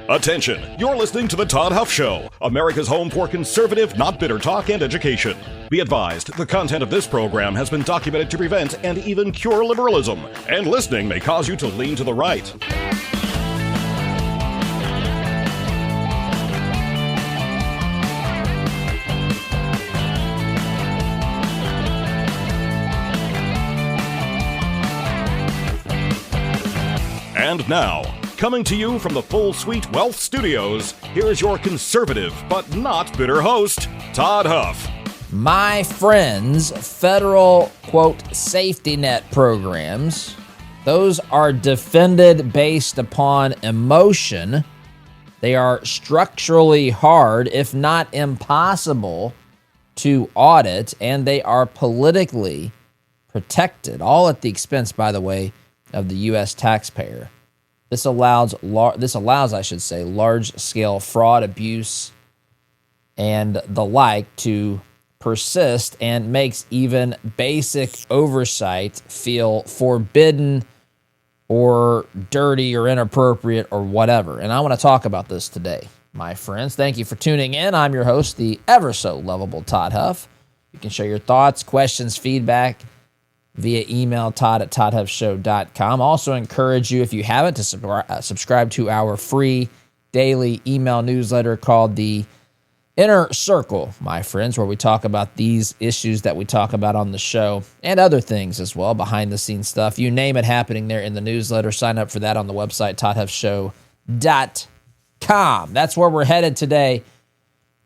Attention, you're listening to The Todd Huff Show, America's home for conservative, not bitter talk and education. Be advised, the content of this program has been documented to prevent and even cure liberalism, and listening may cause you to lean to the right. And now, coming to you from the Full Suite Wealth Studios, here is your conservative but not bitter host, Todd Huff. My friends, federal, quote, safety net programs, those are defended based upon emotion. They are structurally hard, if not impossible, to audit, and they are politically protected, all at the expense, by the way, of the U.S. taxpayer. This allows, large-scale fraud, abuse, and the like to persist and makes even basic oversight feel forbidden or dirty or inappropriate or whatever. And I want to talk about this today, my friends. Thank you for tuning in. I'm your host, the ever-so-lovable Todd Huff. You can share your thoughts, questions, feedback via email, todd@toddhuffshow.com. Also encourage you, if you haven't, to subscribe to our free daily email newsletter called The Inner Circle, my friends, where we talk about these issues that we talk about on the show and other things as well, behind-the-scenes stuff. You name it happening there in the newsletter. Sign up for that on the website, toddhuffshow.com. That's where we're headed today,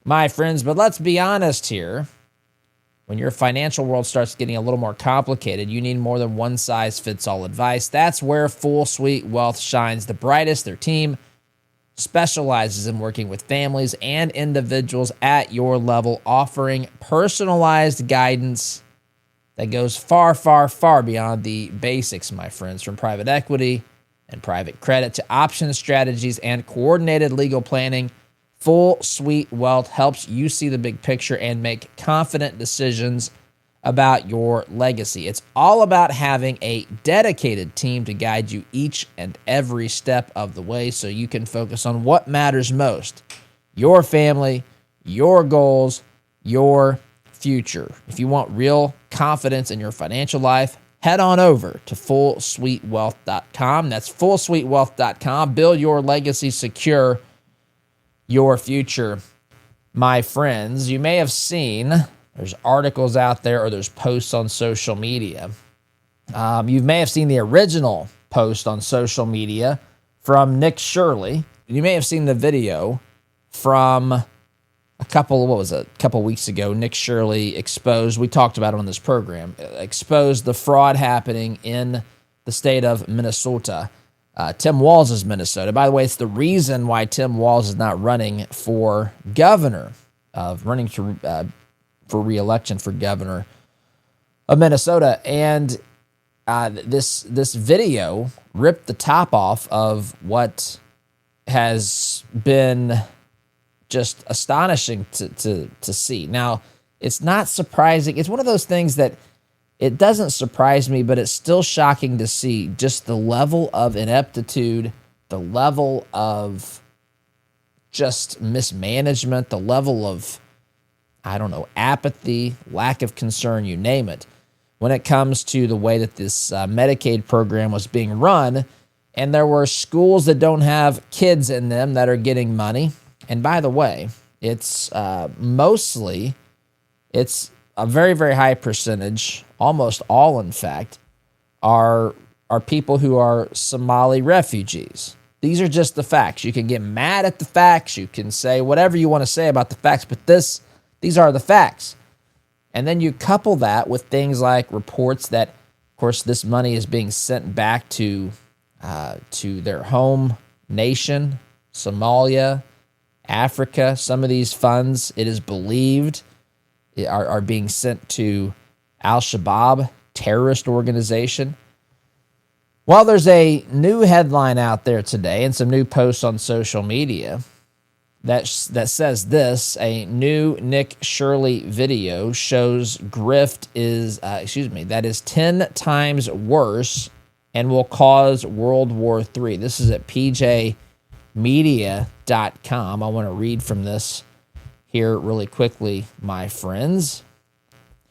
my friends. But let's be honest here. When your financial world starts getting a little more complicated, you need more than one-size-fits-all advice. That's where Full Suite Wealth shines the brightest. Their team specializes in working with families and individuals at your level, offering personalized guidance that goes far, far, far beyond the basics, my friends, from private equity and private credit to option strategies and coordinated legal planning. Full Suite Wealth helps you see the big picture and make confident decisions about your legacy. It's all about having a dedicated team to guide you each and every step of the way so you can focus on what matters most: your family, your goals, your future. If you want real confidence in your financial life, head on over to fullsuitewealth.com. That's fullsuitewealth.com. Build your legacy, secure your future, my friends. You may have seen, there's articles out there or there's posts on social media. You may have seen the original post on social media from Nick Shirley. You may have seen the video from a couple weeks ago. Nick Shirley exposed, we talked about it on this program, exposed the fraud happening in the state of Minnesota. Tim Walz is Minnesota. By the way, it's the reason why Tim Walz is not running for governor, for re-election for governor of Minnesota. And this video ripped the top off of what has been just astonishing to see. Now, it's not surprising. It's one of those things that it doesn't surprise me, but it's still shocking to see just the level of ineptitude, the level of just mismanagement, the level of, apathy, lack of concern, you name it, when it comes to the way that this Medicaid program was being run. And there were schools that don't have kids in them that are getting money. And by the way, it's mostly, it's a very, very high percentage, almost all, in fact, are people who are Somali refugees. These are just the facts. You can get mad at the facts. You can say whatever you want to say about the facts, but these are the facts. And then you couple that with things like reports that, of course, this money is being sent back to their home nation, Somalia, Africa. Some of these funds, it is believed, are being sent to Al-Shabaab, terrorist organization. Well, there's a new headline out there today and some new posts on social media that says this: a new Nick Shirley video shows grift that is 10 times worse and will cause World War III. This is at PJ media.com. I want to read from this here really quickly, my friends.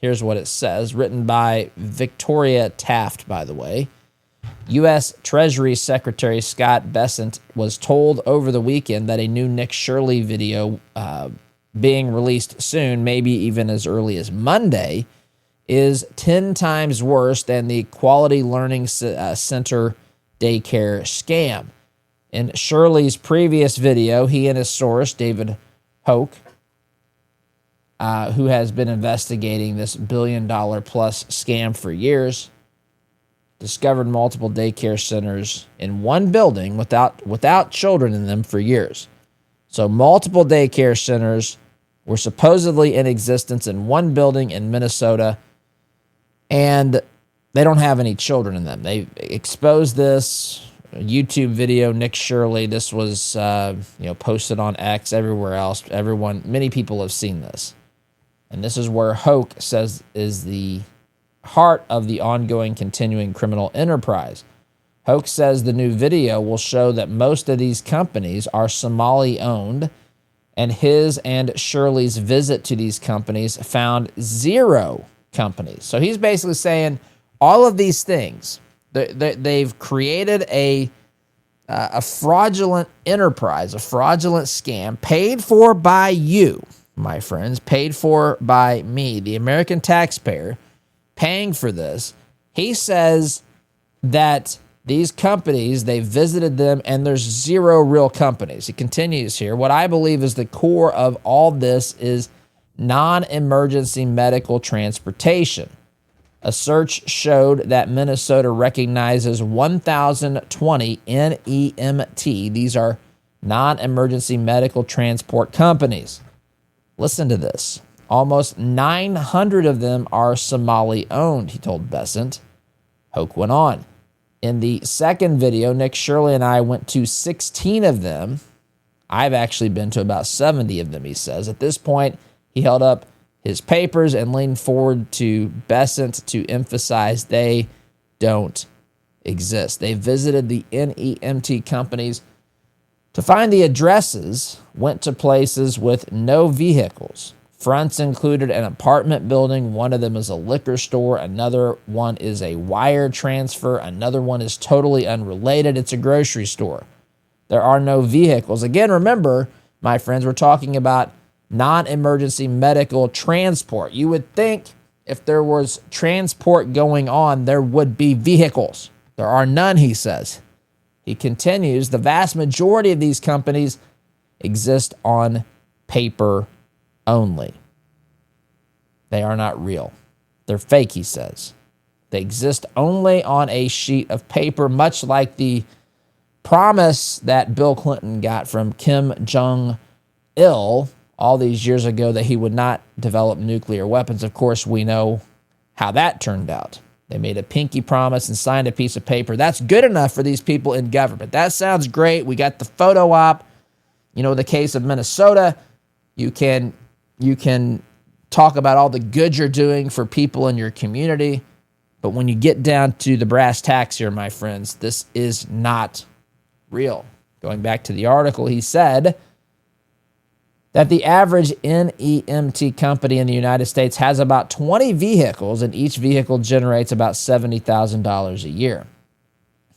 Here's what it says, written by Victoria Taft, by the way. U.S. Treasury Secretary Scott Bessent was told over the weekend that a new Nick Shirley video being released soon, maybe even as early as Monday, is 10 times worse than the Quality Learning Center daycare scam. In Shirley's previous video, he and his source, David Hoke, who has been investigating this billion-dollar-plus scam for years, discovered multiple daycare centers in one building without children in them for years. So multiple daycare centers were supposedly in existence in one building in Minnesota, and they don't have any children in them. They exposed this YouTube video, Nick Shirley. This was posted on X, everywhere else. Many people have seen this. And this is where Hoke says is the heart of the ongoing continuing criminal enterprise. Hoke says the new video will show that most of these companies are Somali-owned, and his and Shirley's visit to these companies found 0 companies. So he's basically saying all of these things, they've created a fraudulent enterprise, a fraudulent scam paid for by you, my friends, paid for by me, the American taxpayer, paying for this. He says that these companies, they visited them and there's 0 real companies. He continues here. What I believe is the core of all this is non-emergency medical transportation. A search showed that Minnesota recognizes 1,020 NEMT. These are non-emergency medical transport companies. Listen to this. Almost 900 of them are Somali-owned, he told Bessent. Hoke went on. In the second video, Nick Shirley and I went to 16 of them. I've actually been to about 70 of them, he says. At this point, he held up his papers and leaned forward to Bessent to emphasize they don't exist. They visited the NEMT companies to find the addresses, went to places with no vehicles. Fronts included an apartment building. One of them is a liquor store. Another one is a wire transfer. Another one is totally unrelated. It's a grocery store. There are no vehicles. Again, remember, my friends, we're talking about non-emergency medical transport. You would think if there was transport going on, there would be vehicles. There are none, he says. He continues, the vast majority of these companies exist on paper only. They are not real. They're fake, he says. They exist only on a sheet of paper, much like the promise that Bill Clinton got from Kim Jong-il all these years ago that he would not develop nuclear weapons. Of course, we know how that turned out. They made a pinky promise and signed a piece of paper. That's good enough for these people in government. That sounds great. We got the photo op. The case of Minnesota, you can talk about all the good you're doing for people in your community. But when you get down to the brass tacks here, my friends, this is not real. Going back to the article, he said that the average NEMT company in the United States has about 20 vehicles, and each vehicle generates about $70,000 a year.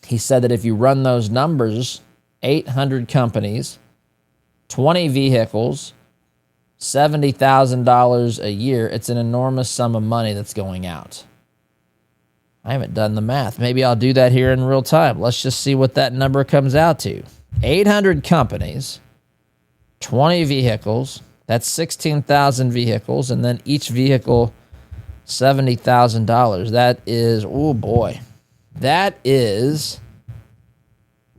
He said that if you run those numbers, 800 companies, 20 vehicles, $70,000 a year, it's an enormous sum of money that's going out. I haven't done the math. Maybe I'll do that here in real time. Let's just see what that number comes out to. 800 companies, 20 vehicles, that's 16,000 vehicles, and then each vehicle, $70,000. That is, oh boy, that is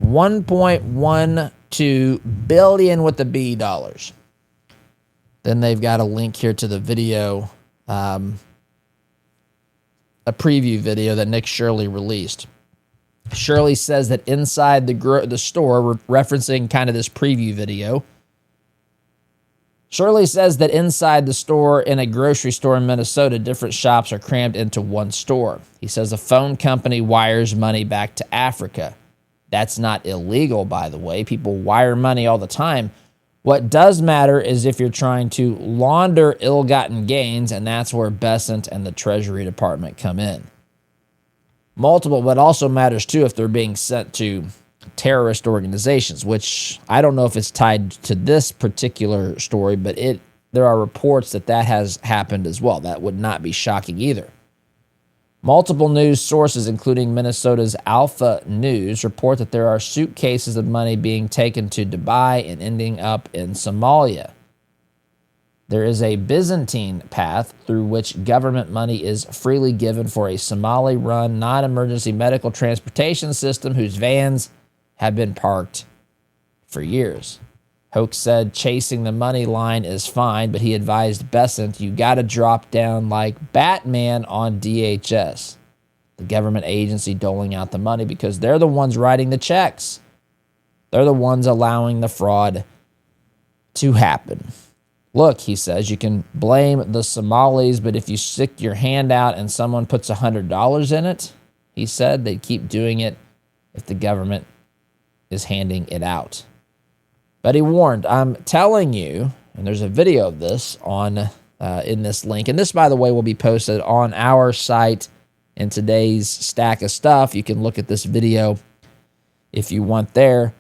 1.12 billion with the B dollars. Then they've got a link here to the video, a preview video that Nick Shirley released. Shirley says that inside the store, referencing kind of this preview video, Shirley says that inside the store in a grocery store in Minnesota, different shops are crammed into one store. He says a phone company wires money back to Africa. That's not illegal, by the way. People wire money all the time. What does matter is if you're trying to launder ill-gotten gains, and that's where Bessent and the Treasury Department come in. Multiple, but also matters too if they're being sent to terrorist organizations, which I don't know if it's tied to this particular story, but there are reports that has happened as well. That would not be shocking either. Multiple news sources, including Minnesota's Alpha News, report that there are suitcases of money being taken to Dubai and ending up in Somalia. There is a Byzantine path through which government money is freely given for a Somali-run non-emergency medical transportation system whose vans have been parked for years. Hoke said chasing the money line is fine, but he advised Bessent, you got to drop down like Batman on DHS, the government agency doling out the money, because they're the ones writing the checks. They're the ones allowing the fraud to happen. Look, he says, you can blame the Somalis, but if you stick your hand out and someone puts $100 in it, he said, they'd keep doing it if the government is handing it out. But he warned, I'm telling you, and there's a video of this on in this link, and this, by the way, will be posted on our site in today's stack of stuff. You can look at this video if you want there.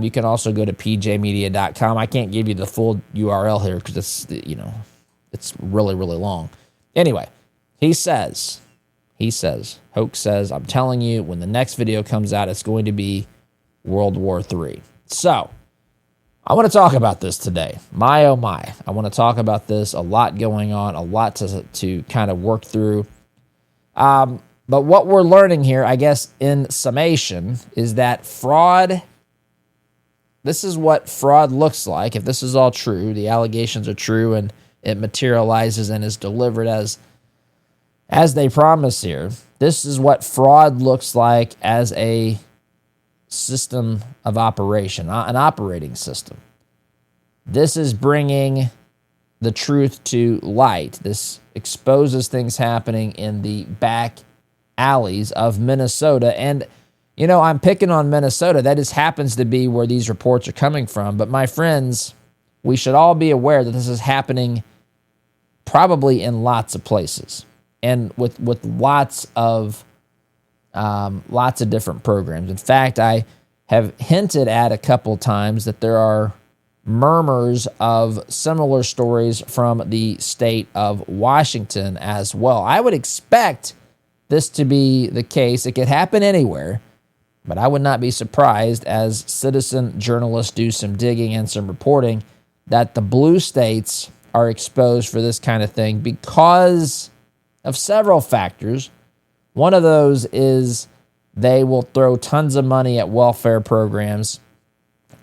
You can also go to pjmedia.com. I can't give you the full URL here because it's really, really long. Anyway, he says, Hoke says, I'm telling you, when the next video comes out, it's going to be World War III. So, I want to talk about this today. My, oh my. I want to talk about this. A lot going on, a lot to kind of work through. But what we're learning here, I guess, in summation, is that fraud, this is what fraud looks like. If this is all true, the allegations are true, and it materializes and is delivered as they promise here, this is what fraud looks like as a system of operation, an operating system. This is bringing the truth to light. This exposes things happening in the back alleys of Minnesota. And, I'm picking on Minnesota. That just happens to be where these reports are coming from. But my friends, we should all be aware that this is happening probably in lots of places and with lots of different programs. In fact, I have hinted at a couple times that there are murmurs of similar stories from the state of Washington as well. I would expect this to be the case. It could happen anywhere, but I would not be surprised, as citizen journalists do some digging and some reporting, that the blue states are exposed for this kind of thing because of several factors. One of those is they will throw tons of money at welfare programs,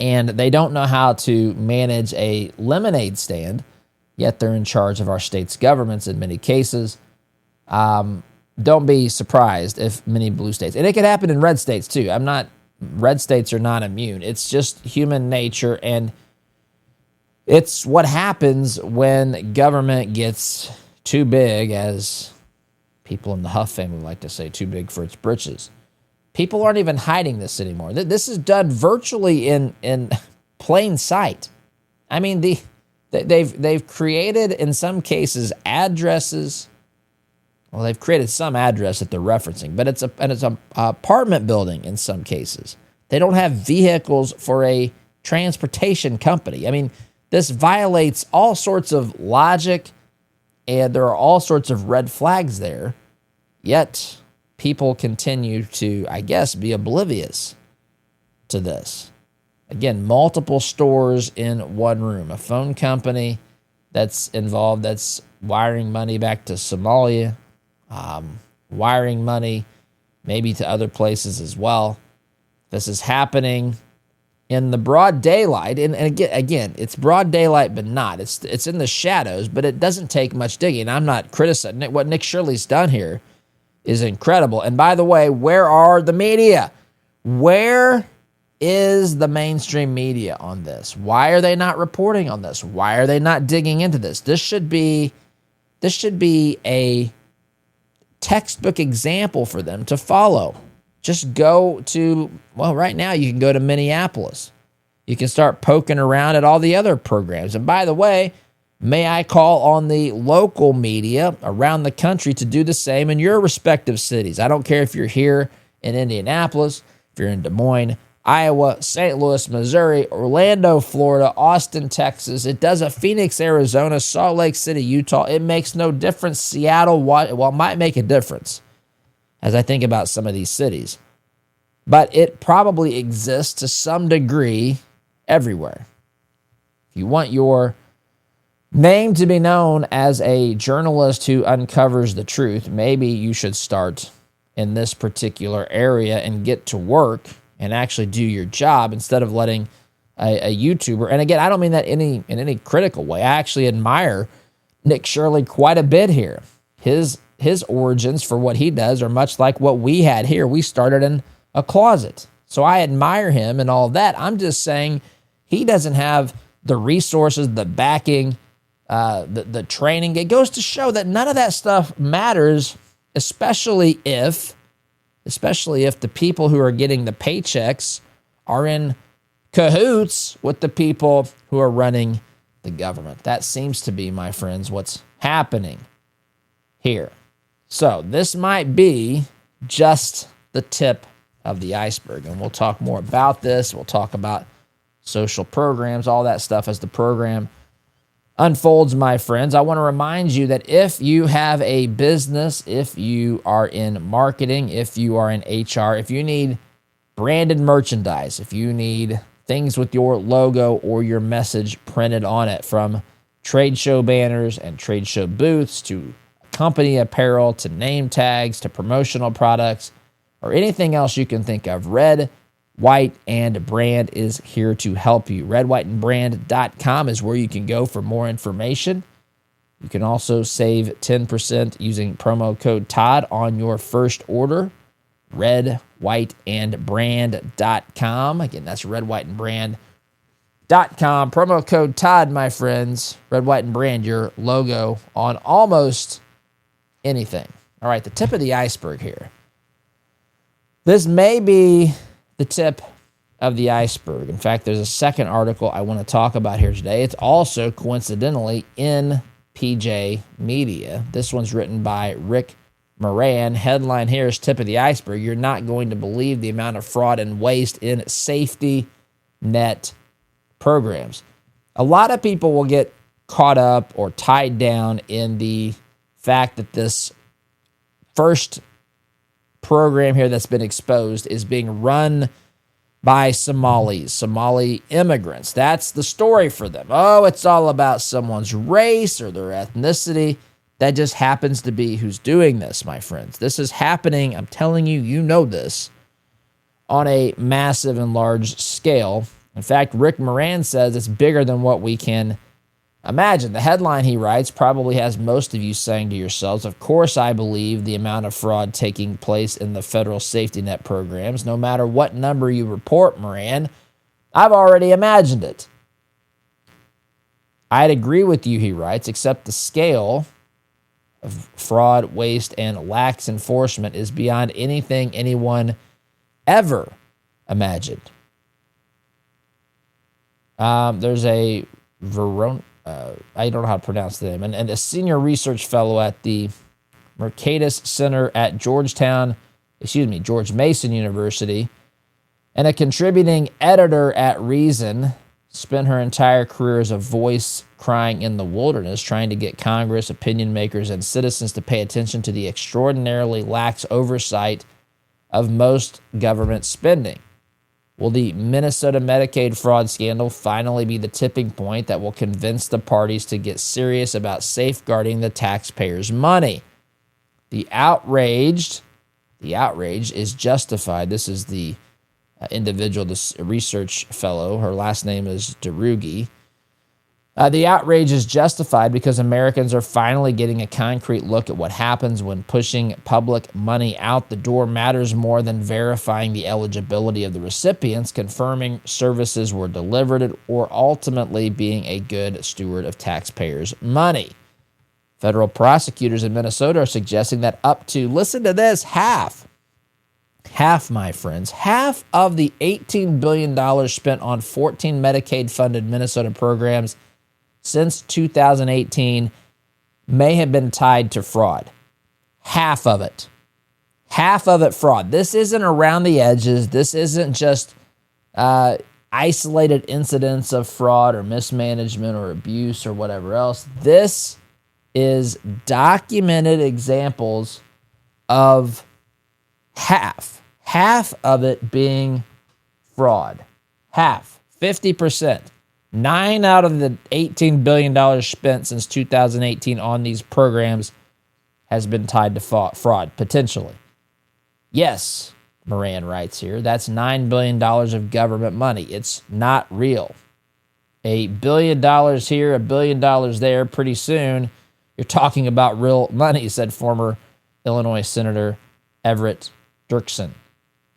and they don't know how to manage a lemonade stand, yet they're in charge of our state's governments in many cases. Don't be surprised if many blue states, and it could happen in red states too. Red states are not immune. It's just human nature, and it's what happens when government gets too big, as people in the Huff family like to say, too big for its britches. People aren't even hiding this anymore. This is done virtually in plain sight. I mean, they've created, in some cases, addresses. Well, they've created some address that they're referencing, but it's an apartment building in some cases. They don't have vehicles for a transportation company. I mean, this violates all sorts of logic, and there are all sorts of red flags there, yet people continue to, I guess, be oblivious to this. Again, multiple stores in one room, a phone company that's involved that's wiring money back to Somalia, wiring money maybe to other places as well. This is happening in the broad daylight, and again, it's broad daylight, but not. It's in the shadows, but it doesn't take much digging. I'm not criticizing. What Nick Shirley's done here is incredible. And by the way, where are the media? Where is the mainstream media on this? Why are they not reporting on this? Why are they not digging into this? This should be a textbook example for them to follow. Just go to, well, right now you can go to Minneapolis. You can start poking around at all the other programs. And by the way, may I call on the local media around the country to do the same in your respective cities. I don't care if you're here in Indianapolis, if you're in Des Moines, Iowa, St. Louis, Missouri, Orlando, Florida, Austin, Texas. It doesn't. Phoenix, Arizona, Salt Lake City, Utah. It makes no difference. Seattle, well, it might make a difference as I think about some of these cities. But it probably exists to some degree everywhere. If you want your name to be known as a journalist who uncovers the truth, maybe you should start in this particular area and get to work and actually do your job instead of letting a YouTuber. And again, I don't mean that in any critical way. I actually admire Nick Shirley quite a bit here. His origins for what he does are much like what we had here. We started in a closet. So I admire him and all that. I'm just saying he doesn't have the resources, the backing, the training. It goes to show that none of that stuff matters, especially if the people who are getting the paychecks are in cahoots with the people who are running the government. That seems to be, my friends, what's happening here. So this might be just the tip of the iceberg, and we'll talk more about this. We'll talk about social programs, all that stuff as the program unfolds, my friends. I want to remind you that if you have a business, if you are in marketing, if you are in HR, if you need branded merchandise, if you need things with your logo or your message printed on it, from trade show banners and trade show booths to company apparel to name tags to promotional products or anything else you can think of, Red, White, and Brand is here to help you. RedWhiteandBrand.com is where you can go for more information. You can also save 10% using promo code Todd on your first order. RedWhiteandBrand.com. Again, that's RedWhiteandBrand.com. Promo code Todd, my friends. Red, White, and Brand, your logo on almost anything. All right, the tip of the iceberg here. This may be the tip of the iceberg. In fact, there's a second article I want to talk about here today. It's also coincidentally in PJ Media. This one's written by Rick Moran. Headline here is tip of the iceberg. You're not going to believe the amount of fraud and waste in safety net programs. A lot of people will get caught up or tied down in the fact that this first program here that's been exposed is being run by Somali immigrants. That's the story for them. Oh, it's all about someone's race or their ethnicity. That just happens to be who's doing this, my friends. This is happening, I'm telling you, you know this, on a massive and large scale. In fact, Rick Moran says it's bigger than what we can imagine. The headline he writes probably has most of you saying to yourselves, of course I believe the amount of fraud taking place in the federal safety net programs. No matter what number you report, Moran, I've already imagined it. I'd agree with you, he writes, except the scale of fraud, waste, and lax enforcement is beyond anything anyone ever imagined. There's a I don't know how to pronounce the name, and a senior research fellow at the Mercatus Center at George Mason University, and a contributing editor at Reason, spent her entire career as a voice crying in the wilderness, trying to get Congress, opinion makers, and citizens to pay attention to the extraordinarily lax oversight of most government spending. Will the Minnesota Medicaid fraud scandal finally be the tipping point that will convince the parties to get serious about safeguarding the taxpayers' money? The outrage is justified. This is the individual, this research fellow. Her last name is Derugi. The outrage is justified because Americans are finally getting a concrete look at what happens when pushing public money out the door matters more than verifying the eligibility of the recipients, confirming services were delivered, or ultimately being a good steward of taxpayers' money. Federal prosecutors in Minnesota are suggesting that up to, listen to this, half Half, my friends, half of the $18 billion spent on 14 Medicaid-funded Minnesota programs since 2018 may have been tied to fraud. Half of it. Half of it fraud. This isn't around the edges. This isn't just isolated incidents of fraud or mismanagement or abuse or whatever else. This is documented examples of half of it being fraud. Half, 50%. 9 out of the $18 billion spent since 2018 on these programs has been tied to fraud, potentially. Yes, Moran writes here, that's $9 billion of government money. It's not real. $1 billion here, $1 billion there, pretty soon you're talking about real money, said former Illinois Senator Everett Dirksen.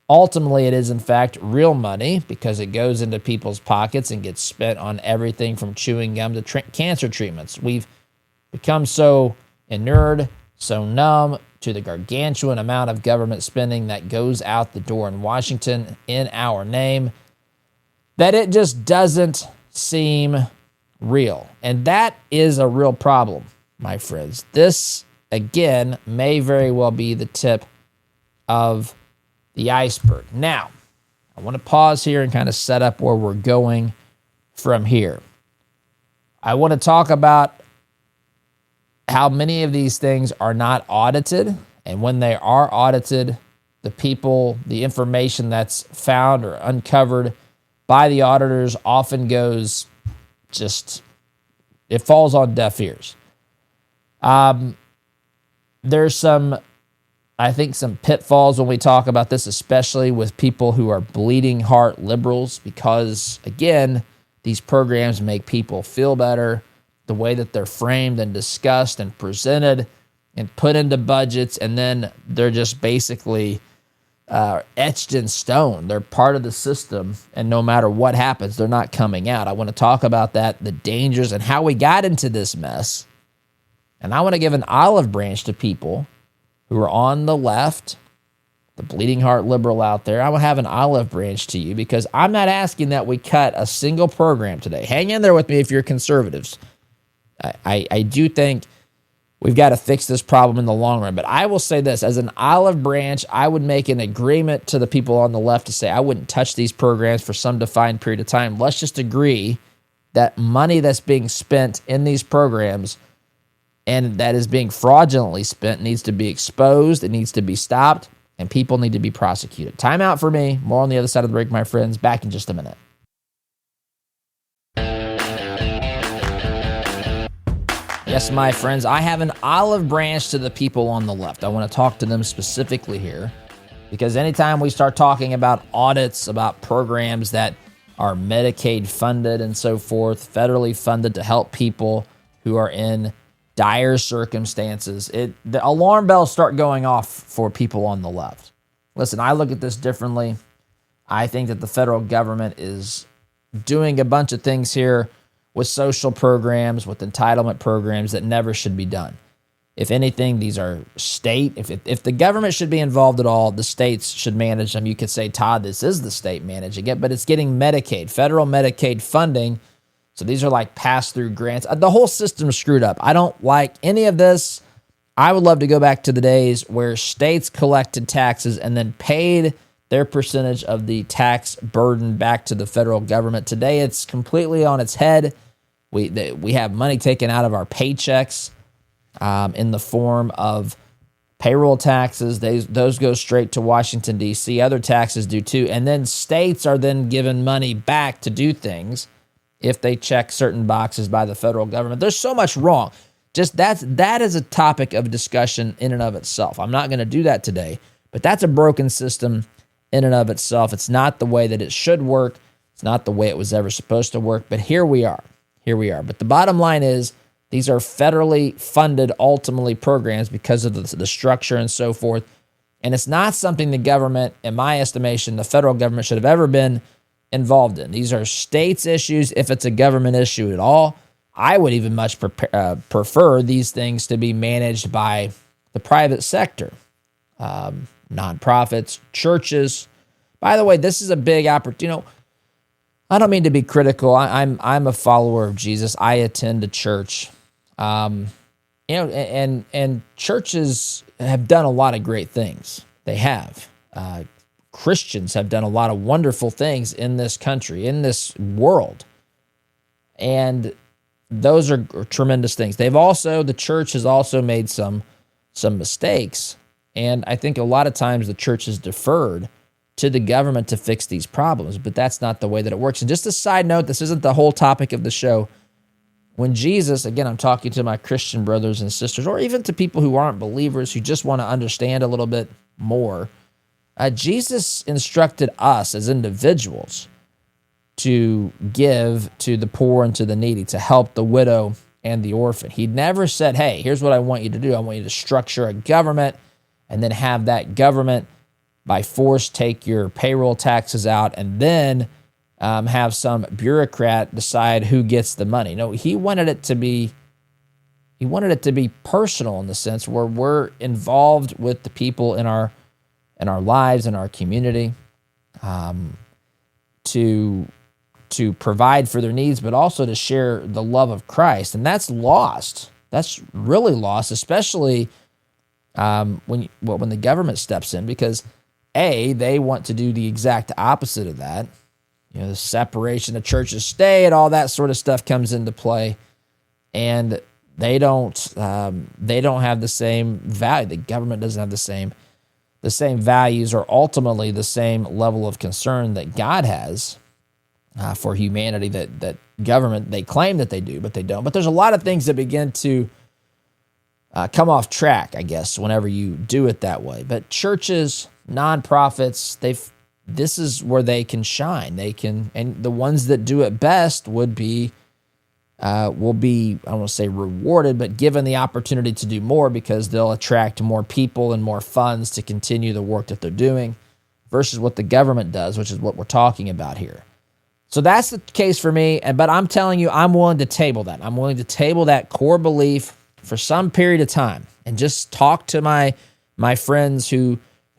Ultimately, it is, in fact, real money because it goes into people's pockets and gets spent on everything from chewing gum to cancer treatments. We've become so inured, so numb to the gargantuan amount of government spending that goes out the door in Washington in our name that it just doesn't seem real. And that is a real problem, my friends. This, again, may very well be the tip of the iceberg. Now, I want to pause here and kind of set up where we're going from here. I want to talk about how many of these things are not audited, and when they are audited, the information that's found or uncovered by the auditors often goes it falls on deaf ears. There's some pitfalls when we talk about this, especially with people who are bleeding heart liberals, because, again, these programs make people feel better. The way that they're framed and discussed and presented and put into budgets, and then they're just basically etched in stone. They're part of the system, and no matter what happens, they're not coming out. I want to talk about that, the dangers, and how we got into this mess. And I want to give an olive branch to people who are on the left, the bleeding heart liberal out there. I will have an olive branch to you because I'm not asking that we cut a single program today. Hang in there with me if you're conservatives. I do think we've got to fix this problem in the long run. But I will say this, as an olive branch, I would make an agreement to the people on the left to say I wouldn't touch these programs for some defined period of time. Let's just agree that money that's being spent in these programs and that is being fraudulently spent needs to be exposed, it needs to be stopped, and people need to be prosecuted. Time out for me. More on the other side of the break, my friends. Back in just a minute. Yes, my friends, I have an olive branch to the people on the left. I want to talk to them specifically here because anytime we start talking about audits, about programs that are Medicaid funded and so forth, federally funded to help people who are in dire circumstances, the alarm bells start going off for people on the left. Listen, I look at this differently. I think that the federal government is doing a bunch of things here with social programs, with entitlement programs that never should be done. If anything, these are state. If the government should be involved at all, the states should manage them. You could say, Todd, this is the state managing it, but it's getting Medicaid, federal Medicaid funding. So these are like pass-through grants. The whole system is screwed up. I don't like any of this. I would love to go back to the days where states collected taxes and then paid their percentage of the tax burden back to the federal government. Today, it's completely on its head. We have money taken out of our paychecks in the form of payroll taxes. Those go straight to Washington, D.C. Other taxes do too. And then states are then given money back to do things if they check certain boxes by the federal government. There's so much wrong. That is a topic of discussion in and of itself. I'm not going to do that today, but that's a broken system in and of itself. It's not the way that it should work. It's not the way it was ever supposed to work, but here we are. But the bottom line is these are federally funded, ultimately, programs because of the structure and so forth. And it's not something the government, in my estimation, the federal government should have ever been involved in. These are states' issues if it's a government issue at all. I would even much prefer these things to be managed by the private sector. nonprofits, churches. By the way, this is a big opportunity. I don't mean to be critical. I'm a follower of Jesus. I attend a church. And churches have done a lot of great things. They have. Christians have done a lot of wonderful things in this country, in this world. And those are tremendous things. The church has also made some mistakes. And I think a lot of times the church has deferred to the government to fix these problems, but that's not the way that it works. And just a side note, this isn't the whole topic of the show. When Jesus, again, I'm talking to my Christian brothers and sisters, or even to people who aren't believers, who just want to understand a little bit more, Jesus instructed us as individuals to give to the poor and to the needy, to help the widow and the orphan. He never said, hey, here's what I want you to do. I want you to structure a government and then have that government by force take your payroll taxes out and then have some bureaucrat decide who gets the money. No, he wanted it to be personal, in the sense where we're involved with the people in our lives, in our community, to provide for their needs, but also to share the love of Christ. And that's lost. That's really lost, especially when the government steps in, because they want to do the exact opposite of that. The separation of church and state, all that sort of stuff comes into play, and they don't have the same value. The government doesn't have the same values, or ultimately the same level of concern that God has for humanity that government, they claim that they do, but they don't. But there's a lot of things that begin to come off track, I guess, whenever you do it that way. But churches, nonprofits, this is where they can shine. And the ones that do it best will be, I don't want to say rewarded, but given the opportunity to do more, because they'll attract more people and more funds to continue the work that they're doing, versus what the government does, which is what we're talking about here. So that's the case for me. But I'm telling you, I'm willing to table that. I'm willing to table that core belief for some period of time and just talk to my friends who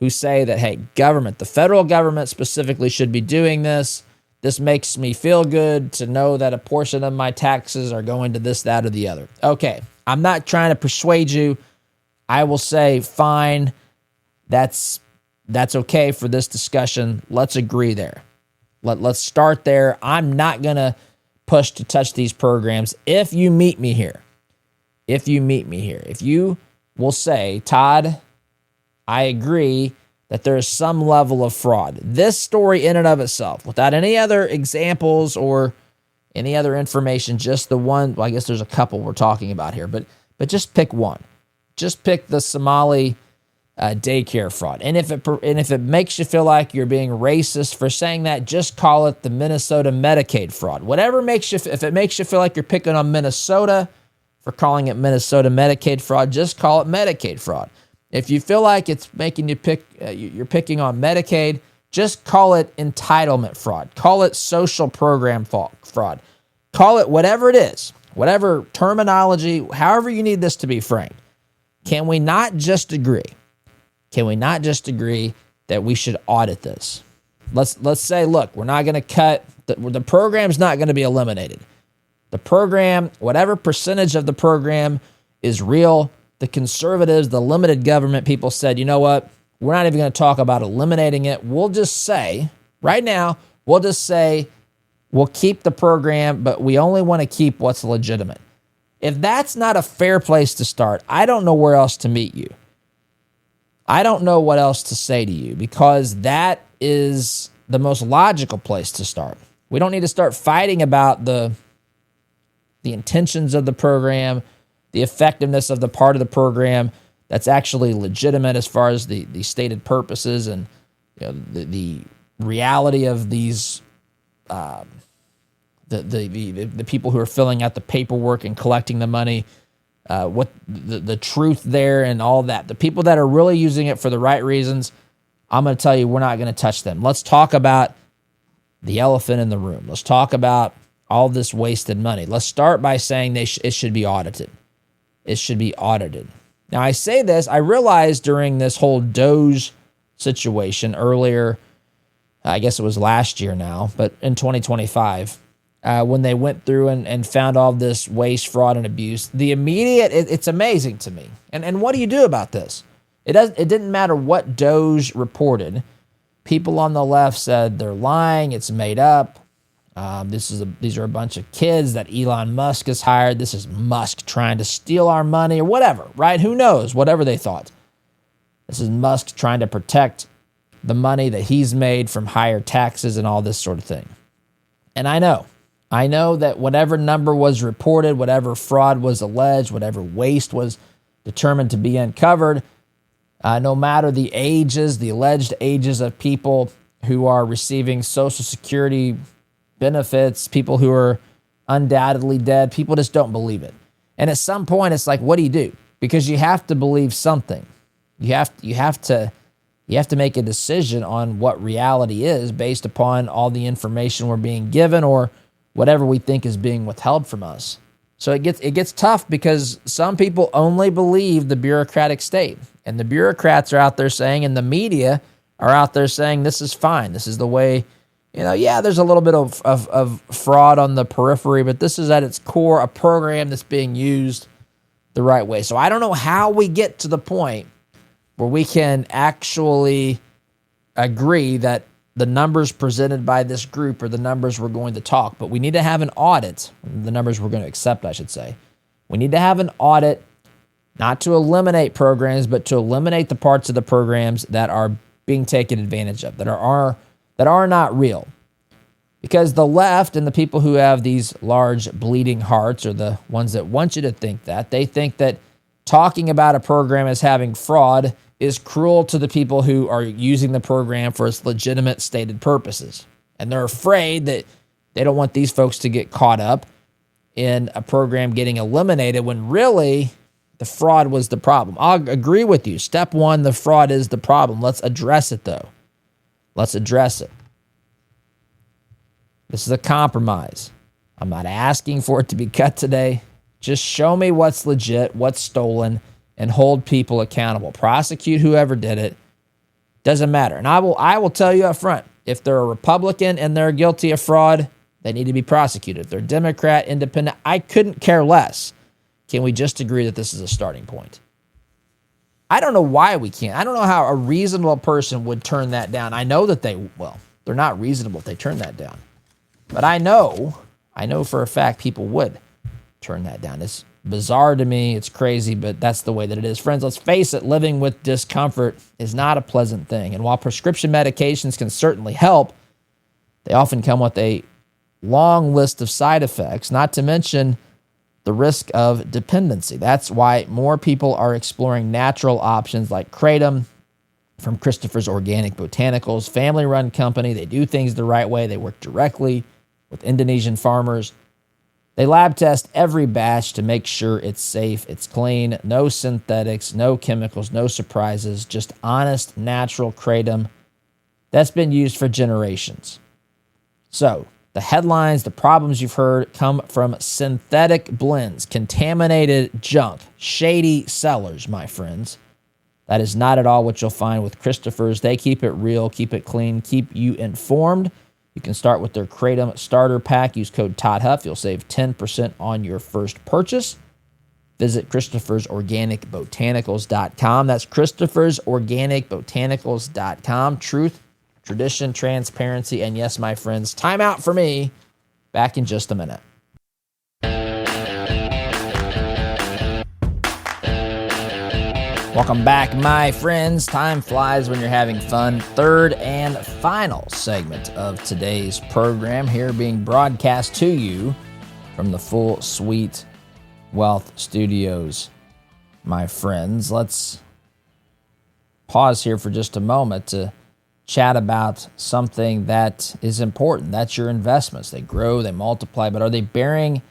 say that, hey, government, the federal government specifically, should be doing this. This makes me feel good to know that a portion of my taxes are going to this, that, or the other. Okay, I'm not trying to persuade you. I will say, fine, that's okay for this discussion. Let's agree there. Let's start there. I'm not going to push to touch these programs if you meet me here. If you will say, Todd, I agree that there is some level of fraud. This story in and of itself, without any other examples or any other information, just the one, well, I guess there's a couple we're talking about here, but just pick one. Just pick the Somali daycare fraud. And if it makes you feel like you're being racist for saying that, just call it the Minnesota Medicaid fraud. Whatever if it makes you feel like you're picking on Minnesota for calling it Minnesota Medicaid fraud, just call it Medicaid fraud. If you feel like it's making you you're picking on Medicaid, just call it entitlement fraud. Call it social program fraud. Call it whatever it is, whatever terminology, however you need this to be framed. Can we not just agree? Can we not just agree that we should audit this? Let's say, look, we're not going to cut, the program's not going to be eliminated. The program, whatever percentage of the program is real, the conservatives, the limited government people said, you know what? We're not even going to talk about eliminating it. We'll just say, right now, we'll keep the program, but we only want to keep what's legitimate. If that's not a fair place to start, I don't know where else to meet you. I don't know what else to say to you, because that is the most logical place to start. We don't need to start fighting about the intentions of the program, the effectiveness of the part of the program that's actually legitimate as far as the stated purposes and the reality of these the people who are filling out the paperwork and collecting the money, what the truth there and all that. The people that are really using it for the right reasons, I'm going to tell you, we're not going to touch them. Let's talk about the elephant in the room. Let's talk about all this wasted money. Let's start by saying it should be audited. It should be audited. Now, I say this, I realized during this whole DOGE situation earlier. I guess it was last year now, but in 2025, when they went through and found all this waste, fraud, and abuse. The immediate, it's amazing to me. And what do you do about this? It didn't matter what Doge reported. People on the left said they're lying, it's made up. These are a bunch of kids that Elon Musk has hired. This is Musk trying to steal our money or whatever, right? Who knows? Whatever they thought. This is Musk trying to protect the money that he's made from higher taxes and all this sort of thing. And I know that whatever number was reported, whatever fraud was alleged, whatever waste was determined to be uncovered, no matter the ages, the alleged ages of people who are receiving Social Security benefits, people who are undoubtedly dead, people just don't believe it. And at some point, it's like, what do you do? Because you have to believe something. You have to make a decision on what reality is based upon all the information we're being given or whatever we think is being withheld from us. So it gets tough because some people only believe the bureaucratic state. And the bureaucrats are out there saying, and the media are out there saying, this is fine. This is the way, there's a little bit of fraud on the periphery, but this is at its core a program that's being used the right way. So I don't know how we get to the point where we can actually agree that the numbers presented by this group are the numbers we're going to talk, but we need to have an audit, the numbers we're going to accept, I should say. We need to have an audit, not to eliminate programs, but to eliminate the parts of the programs that are being taken advantage of, that are not real. Because the left and the people who have these large bleeding hearts are the ones that want you to think that. They think that talking about a program as having fraud is cruel to the people who are using the program for its legitimate stated purposes. And they're afraid that they don't want these folks to get caught up in a program getting eliminated when really the fraud was the problem. I'll agree with you. Step one, the fraud is the problem. Let's address it, though. Let's address it. This is a compromise. I'm not asking for it to be cut today. Just show me what's legit, what's stolen, and hold people accountable. Prosecute whoever did it. Doesn't matter. And I will tell you up front, if they're a Republican and they're guilty of fraud, they need to be prosecuted. If they're Democrat, independent, I couldn't care less. Can we just agree that this is a starting point? I don't know why we can't. I don't know how a reasonable person would turn that down. I know that they're not reasonable if they turn that down. But I know for a fact people would turn that down. It's bizarre to me. It's crazy, but that's the way that it is. Friends, let's face it, living with discomfort is not a pleasant thing. And while prescription medications can certainly help, they often come with a long list of side effects, not to mention the risk of dependency. That's why more people are exploring natural options like Kratom from Christopher's Organic Botanicals, family-run company. They do things the right way. They work directly with Indonesian farmers. They lab test every batch to make sure it's safe, it's clean, no synthetics, no chemicals, no surprises, just honest, natural kratom that's been used for generations. So, the headlines, the problems you've heard come from synthetic blends, contaminated junk, shady sellers, my friends. That is not at all what you'll find with Christopher's. They keep it real, keep it clean, keep you informed. You can start with their Kratom Starter Pack. Use code Todd Huff. You'll save 10% on your first purchase. Visit Christopher'sOrganicBotanicals.com. That's Christopher'sOrganicBotanicals.com. Truth, tradition, transparency, and yes, my friends, time out for me. Back in just a minute. Welcome back, my friends. Time flies when you're having fun. Third and final segment of today's program here being broadcast to you from the Full Suite Wealth Studios, my friends. Let's pause here for just a moment to chat about something that is important. That's your investments. They grow, they multiply, but are they bearing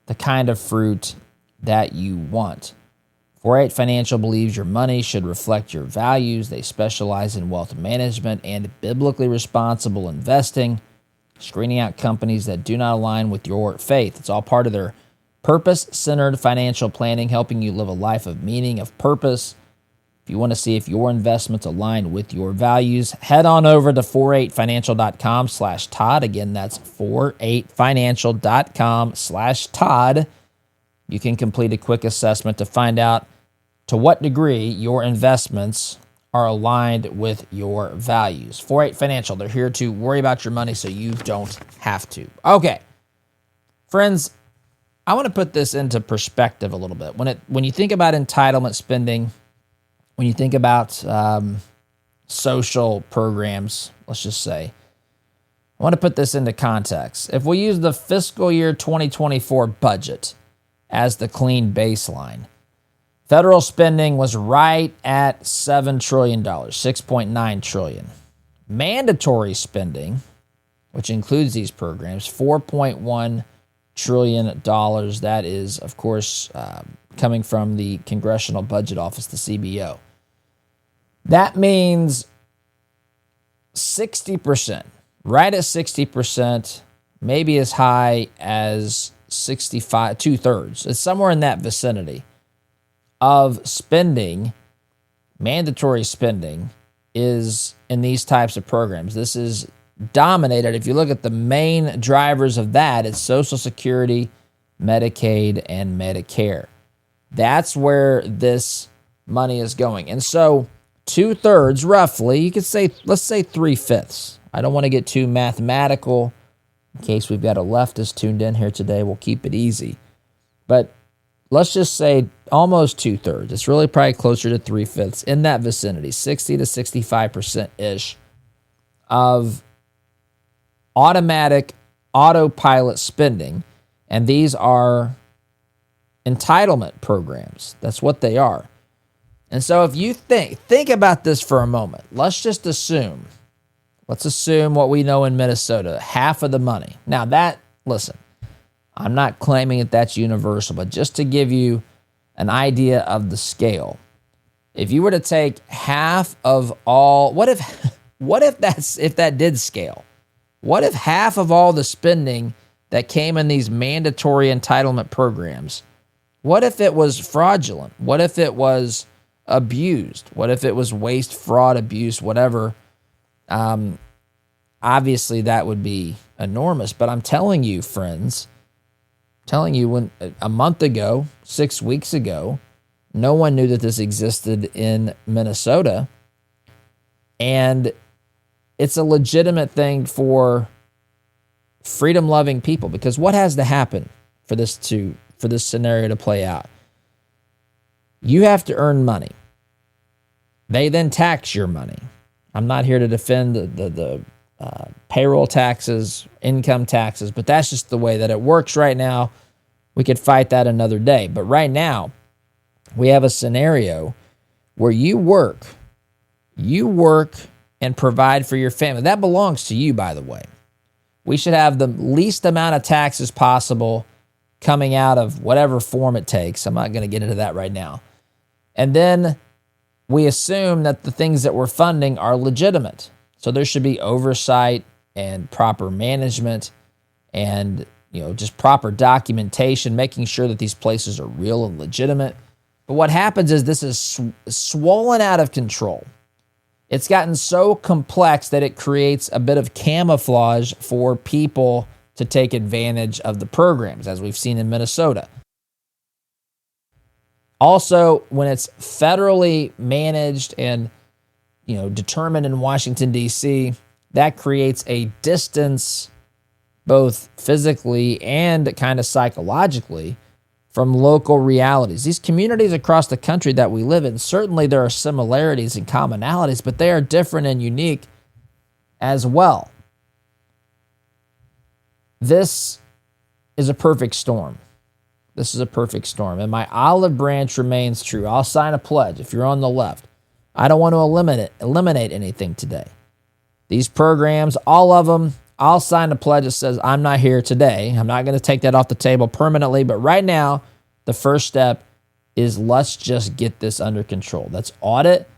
the kind of fruit that you want? 4-8 Financial believes your money should reflect your values. They specialize in wealth management and biblically responsible investing, screening out companies that do not align with your faith. It's all part of their purpose-centered financial planning, helping you live a life of meaning, of purpose, If you want to see if your investments align with your values, head on over to 48financial.com/Todd. Again, that's 48financial.com/Todd. You can complete a quick assessment to find out to what degree your investments are aligned with your values. 48 Financial, they're here to worry about your money so you don't have to. Okay, friends, I want to put this into perspective a little bit. When you think about entitlement spending, when you think about social programs, let's just say, I want to put this into context. If we use the fiscal year 2024 budget as the clean baseline, federal spending was right at $7 trillion, $6.9 trillion. Mandatory spending, which includes these programs, $4.1 trillion. That is, of course, coming from the Congressional Budget Office, the CBO. That means 60%, right at 60%, maybe as high as 65, 2/3. It's somewhere in that vicinity of spending, mandatory spending, is in these types of programs. This is dominated. If you look at the main drivers of that, it's Social Security, Medicaid, and Medicare. That's where this money is going. And so 2/3, roughly, you could say, let's say 3/5. I don't want to get too mathematical in case we've got a leftist tuned in here today. We'll keep it easy. But let's just say almost 2/3. It's really probably closer to 3/5, in that vicinity, 60 to 65%-ish of automatic autopilot spending. And these are entitlement programs. That's what they are. And so if you think about this for a moment, let's assume what we know in Minnesota, half of the money. Now listen, I'm not claiming that that's universal, but just to give you an idea of the scale, if you were to take half of all, what if that did scale? What if half of all the spending that came in these mandatory entitlement programs, what if it was fraudulent? What if it was abused? What if it was waste, fraud, abuse, whatever? Obviously, that would be enormous. But I'm telling you, friends, when a month ago, 6 weeks ago, no one knew that this existed in Minnesota. And it's a legitimate thing for freedom-loving people, because what has to happen for this scenario to play out? You have to earn money. They then tax your money. I'm not here to defend the payroll taxes, income taxes, but that's just the way that it works right now. We could fight that another day. But right now, we have a scenario where you work and provide for your family. That belongs to you, by the way. We should have the least amount of taxes possible coming out of whatever form it takes. I'm not going to get into that right now. And then we assume that the things that we're funding are legitimate. So there should be oversight and proper management and, just proper documentation, making sure that these places are real and legitimate. But what happens is this is swollen out of control. It's gotten so complex that it creates a bit of camouflage for people to take advantage of the programs, as we've seen in Minnesota. Also, when it's federally managed and, determined in Washington, D.C., that creates a distance, both physically and kind of psychologically, from local realities. These communities across the country that we live in, certainly there are similarities and commonalities, but they are different and unique as well. This is a perfect storm. And my olive branch remains true. I'll sign a pledge if you're on the left. I don't want to eliminate anything today. These programs, all of them, I'll sign a pledge that says I'm not here today. I'm not going to take that off the table permanently, but right now, the first step is let's just get this under control. Let's audit,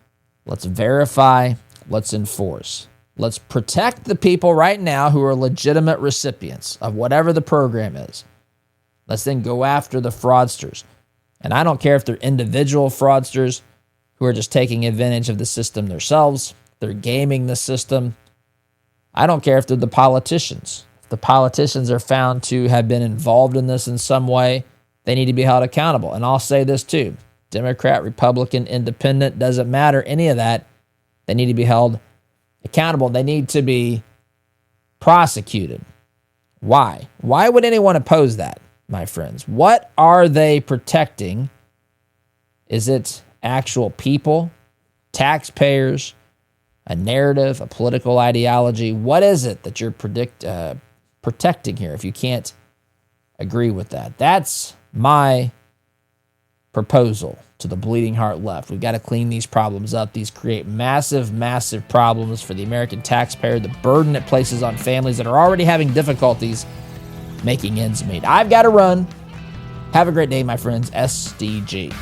let's verify, let's enforce. Let's protect the people right now who are legitimate recipients of whatever the program is. Let's then go after the fraudsters. And I don't care if they're individual fraudsters who are just taking advantage of the system themselves. They're gaming the system. I don't care if they're the politicians. If the politicians are found to have been involved in this in some way, they need to be held accountable. And I'll say this too. Democrat, Republican, Independent, doesn't matter, any of that. They need to be held accountable. They need to be prosecuted. Why? Why would anyone oppose that, my friends? What are they protecting? Is it actual people, taxpayers, a narrative, a political ideology? What is it that you're protecting here if you can't agree with that? That's my proposal to the bleeding heart left. We've got to clean these problems up. These create massive, massive problems for the American taxpayer, the burden it places on families that are already having difficulties making ends meet. I've got to run. Have a great day, my friends. SDG.